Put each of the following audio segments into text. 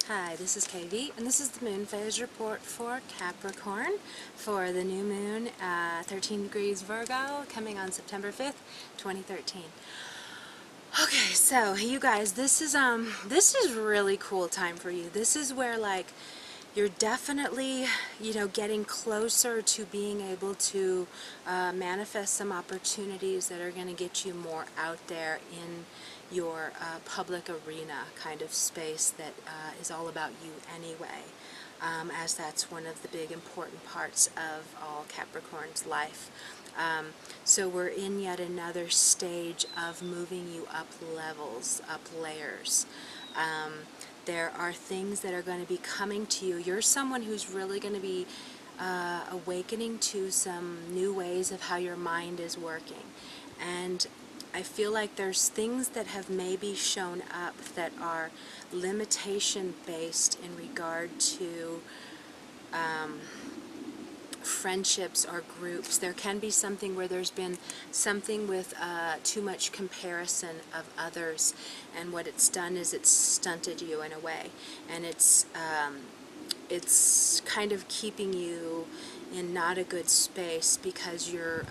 Hi, this is KV, and this is the moon phase report for Capricorn for the new moon, 13 degrees Virgo, coming on September 5th, 2013. Okay, so you guys, this is really cool time for you. This is where you're definitely, getting closer to being able to manifest some opportunities that are going to get you more out there in your public arena kind of space that is all about you anyway, as that's one of the big important parts of all Capricorn's life. So we're in yet another stage of moving you up levels, up layers. There are things that are going to be coming to you. You're someone who's really going to be awakening to some new ways of how your mind is working. And I feel like there's things that have maybe shown up that are limitation based in regard to friendships or groups. There can be something where there's been something with too much comparison of others, and what it's done is it's stunted you in a way, and it's kind of keeping you in not a good space because you're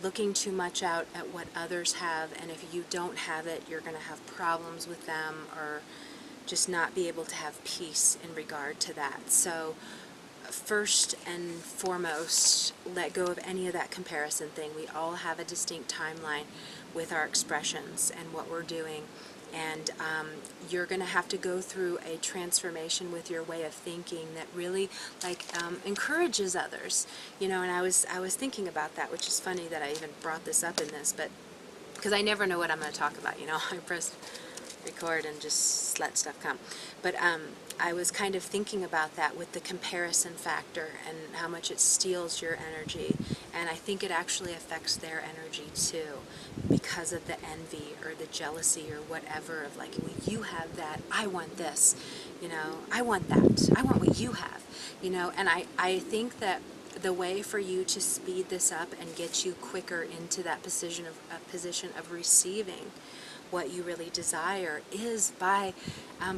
looking too much out at what others have, and if you don't have it, you're going to have problems with them or just not be able to have peace in regard to that. So first and foremost, let go of any of that comparison thing. We all have a distinct timeline with our expressions and what we're doing, and you're going to have to go through a transformation with your way of thinking that really encourages others. And I was thinking about that, which is funny that I even brought this up in this, but because I never know what I'm going to talk about. I press record and just let stuff come. But I was kind of thinking about that with the comparison factor and how much it steals your energy, and I think it actually affects their energy too, because of the envy or the jealousy or whatever of well, you have that, I want this, I want that, I want what you have, and I think that the way for you to speed this up and get you quicker into that position of receiving what you really desire is by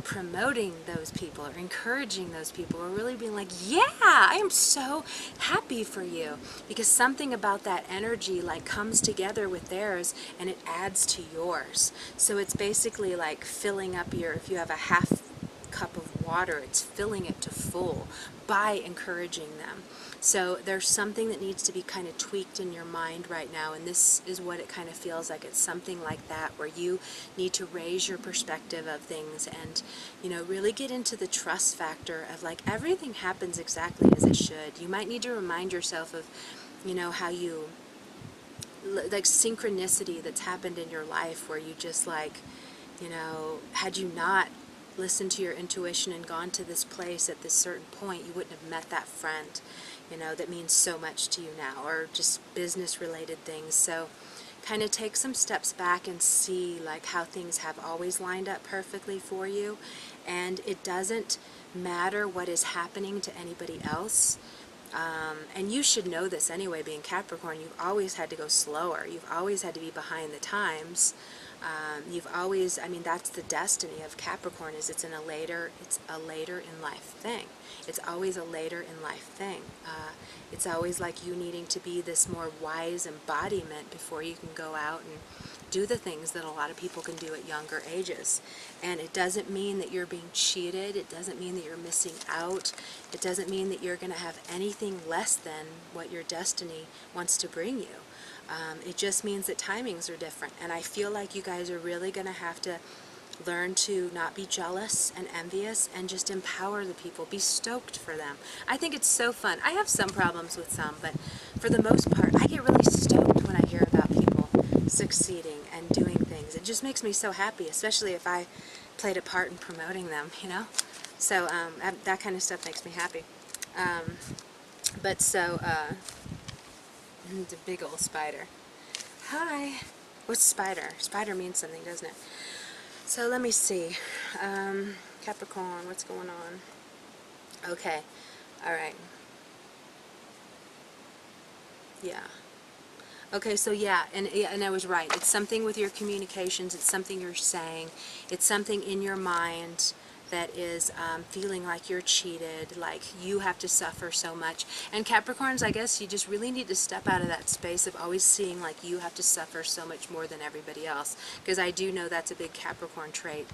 promoting those people or encouraging those people, or really being like, yeah, I am so happy for you, because something about that energy comes together with theirs and it adds to yours. So it's basically like filling up if you have a half cup of water, it's filling it to full by encouraging them. So there's something that needs to be kind of tweaked in your mind right now, and this is what it kind of feels like. It's something like that, where you need to raise your perspective of things and, really get into the trust factor of everything happens exactly as it should. You might need to remind yourself of, how you, synchronicity that's happened in your life where you just had you not listened to your intuition and gone to this place at this certain point, you wouldn't have met that friend, that means so much to you now, or just business related things. So kind of take some steps back and see how things have always lined up perfectly for you, and it doesn't matter what is happening to anybody else. And you should know this anyway, being Capricorn. You've always had to go slower. You've always had to be behind the times. You've always, that's the destiny of Capricorn, is it's a later in life thing. It's always a later in life thing. It's always you needing to be this more wise embodiment before you can go out and do the things that a lot of people can do at younger ages. And it doesn't mean that you're being cheated. It doesn't mean that you're missing out. It doesn't mean that you're going to have anything less than what your destiny wants to bring you. It just means that timings are different, and I feel like you guys are really going to have to learn to not be jealous and envious and just empower the people. Be stoked for them. I think it's so fun. I have some problems with some, but for the most part, I get really stoked when I hear about people succeeding and doing things. It just makes me so happy, especially if I played a part in promoting them, So that kind of stuff makes me happy. It's a big old spider. Hi. What's spider? Spider means something, doesn't it? So let me see. Capricorn, what's going on? Okay. All right. Yeah. Okay, so yeah, and I was right. It's something with your communications. It's something you're saying. It's something in your mind that is feeling like you're cheated, like you have to suffer so much. And Capricorns, I guess you just really need to step out of that space of always seeing like you have to suffer so much more than everybody else. Because I do know that's a big Capricorn trait.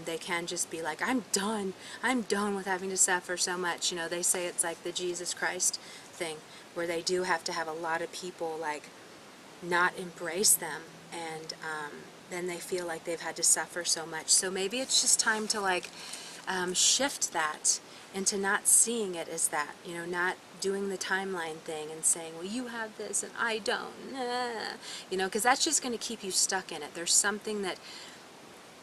They can just be like, I'm done. I'm done with having to suffer so much. You know, they say it's like the Jesus Christ thing, where they do have to have a lot of people like not embrace them, and then they feel like they've had to suffer so much. So maybe it's just time to like shift that into not seeing it as that, you know, not doing the timeline thing and saying, well, you have this and I don't, you know, because that's just going to keep you stuck in it. There's something that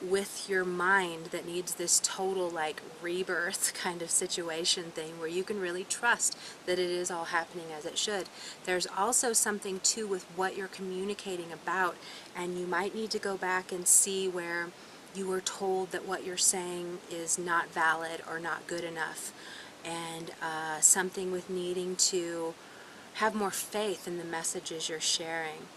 with your mind that needs this total like rebirth kind of situation thing where you can really trust that it is all happening as it should. There's also something too with what you're communicating about, and you might need to go back and see where you were told that what you're saying is not valid or not good enough, and something with needing to have more faith in the messages you're sharing.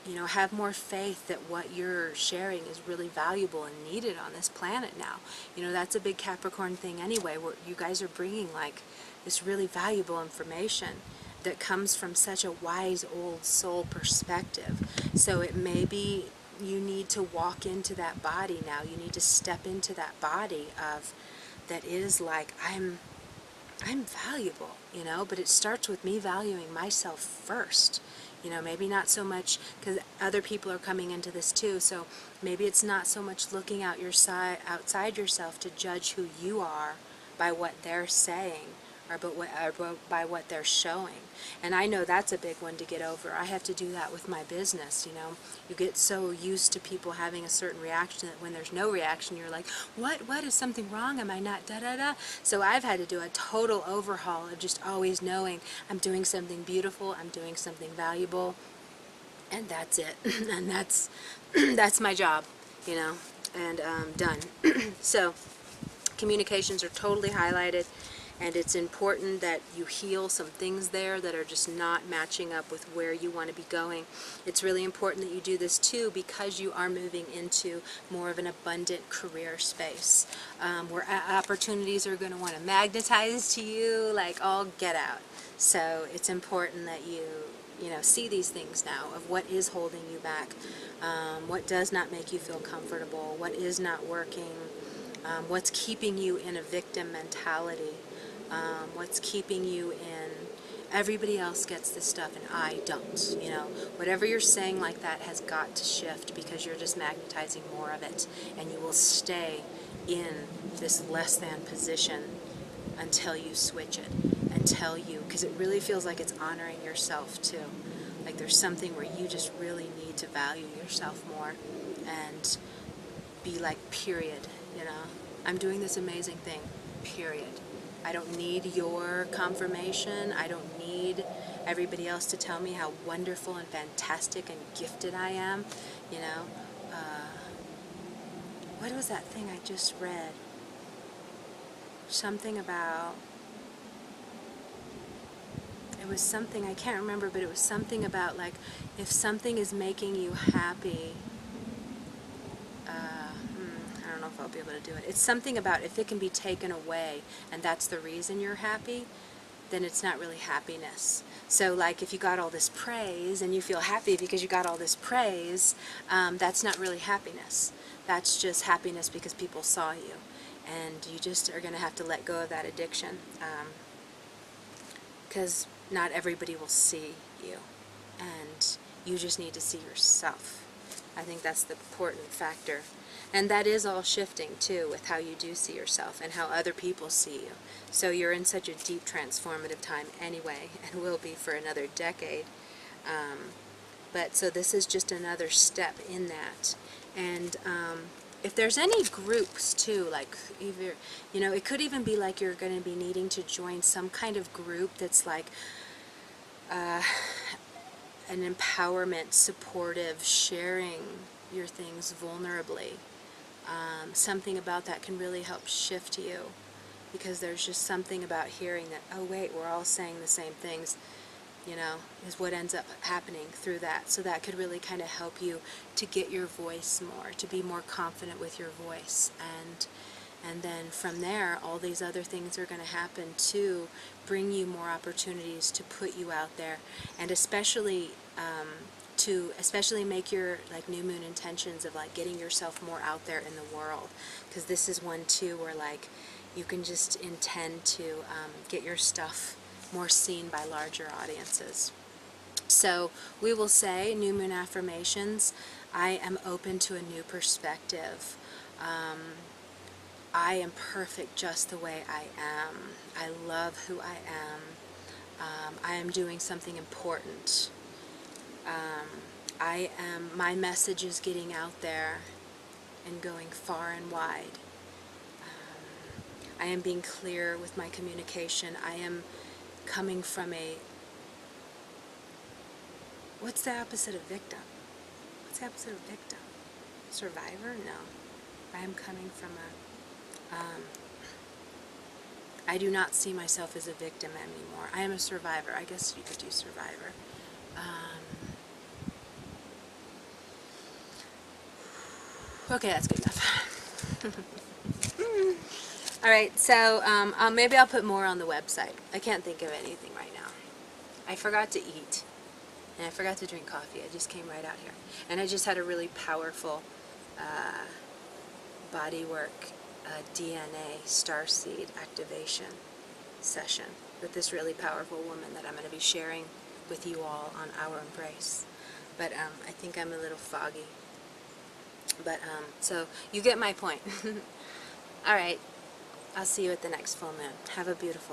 You know, have more faith that what you're sharing is really valuable and needed on this planet now. You know, that's a big Capricorn thing anyway, where you guys are bringing like this really valuable information that comes from such a wise old soul perspective. So it may be you need to walk into that body now. You need to step into that body of that is like, I'm valuable, you know, but it starts with me valuing myself first. You know, maybe not so much, because other people are coming into this too, so maybe it's not so much looking out your outside yourself to judge who you are by what they're saying, or by what they're showing. And I know that's a big one to get over. I have to do that with my business, you know. You get so used to people having a certain reaction that when there's no reaction, you're like, what is something wrong? Am I not da-da-da? So I've had to do a total overhaul of just always knowing I'm doing something beautiful, I'm doing something valuable, and that's it. And that's my job, you know, and done. So communications are totally highlighted, and it's important that you heal some things there that are just not matching up with where you want to be going. It's really important that you do this too, because you are moving into more of an abundant career space, where opportunities are going to want to magnetize to you like all get out. So it's important that you know, see these things now of what is holding you back, what does not make you feel comfortable, what is not working, what's keeping you in a victim mentality, what's keeping you in everybody else gets this stuff and I don't, you know. Whatever you're saying like that has got to shift, because you're just magnetizing more of it, and you will stay in this less than position until you switch it, because it really feels like it's honoring yourself too. Like there's something where you just really need to value yourself more and be like, period, you know, I'm doing this amazing thing, period. I don't need your confirmation. I don't need everybody else to tell me how wonderful and fantastic and gifted I am, you know. What was that thing I just read? Something about, it was something, I can't remember, but it was something about like, if something is making you happy, I don't know if I'll be able to do it. It's something about if it can be taken away and that's the reason you're happy, then it's not really happiness. So like if you got all this praise and you feel happy because you got all this praise, that's not really happiness. That's just happiness because people saw you. And you just are going to have to let go of that addiction, because not everybody will see you, and you just need to see yourself. I think that's the important factor. And that is all shifting too, with how you do see yourself and how other people see you. So you're in such a deep transformative time anyway, and will be for another decade. But so this is just another step in that. And if there's any groups too, like either, you know, it could even be like you're going to be needing to join some kind of group that's like an empowerment, supportive, sharing your things vulnerably. Something about that can really help shift you, because there's just something about hearing that, oh wait, we're all saying the same things. you know, is what ends up happening through that. So that could really kind of help you to get your voice more, to be more confident with your voice. And then from there, all these other things are going to happen to bring you more opportunities to put you out there, and especially to especially make your like new moon intentions of like getting yourself more out there in the world, because this is one too where like you can just intend to get your stuff more seen by larger audiences. So we will say, new moon affirmations: I am open to a new perspective. I am perfect just the way I am. I love who I am. I am doing something important. My message is getting out there and going far and wide. I am being clear with my communication. I am coming from a, what's the opposite of victim? What's the opposite of victim? Survivor? No. I am coming from I do not see myself as a victim anymore. I am a survivor. I guess you could do survivor. Okay, that's good enough. Alright, so maybe I'll put more on the website. I can't think of anything right now. I forgot to eat. And I forgot to drink coffee. I just came right out here. And I just had a really powerful bodywork DNA starseed activation session with this really powerful woman that I'm going to be sharing with you all on Our Embrace. But I think I'm a little foggy. But so you get my point. Alright, I'll see you at the next full moon. Have a beautiful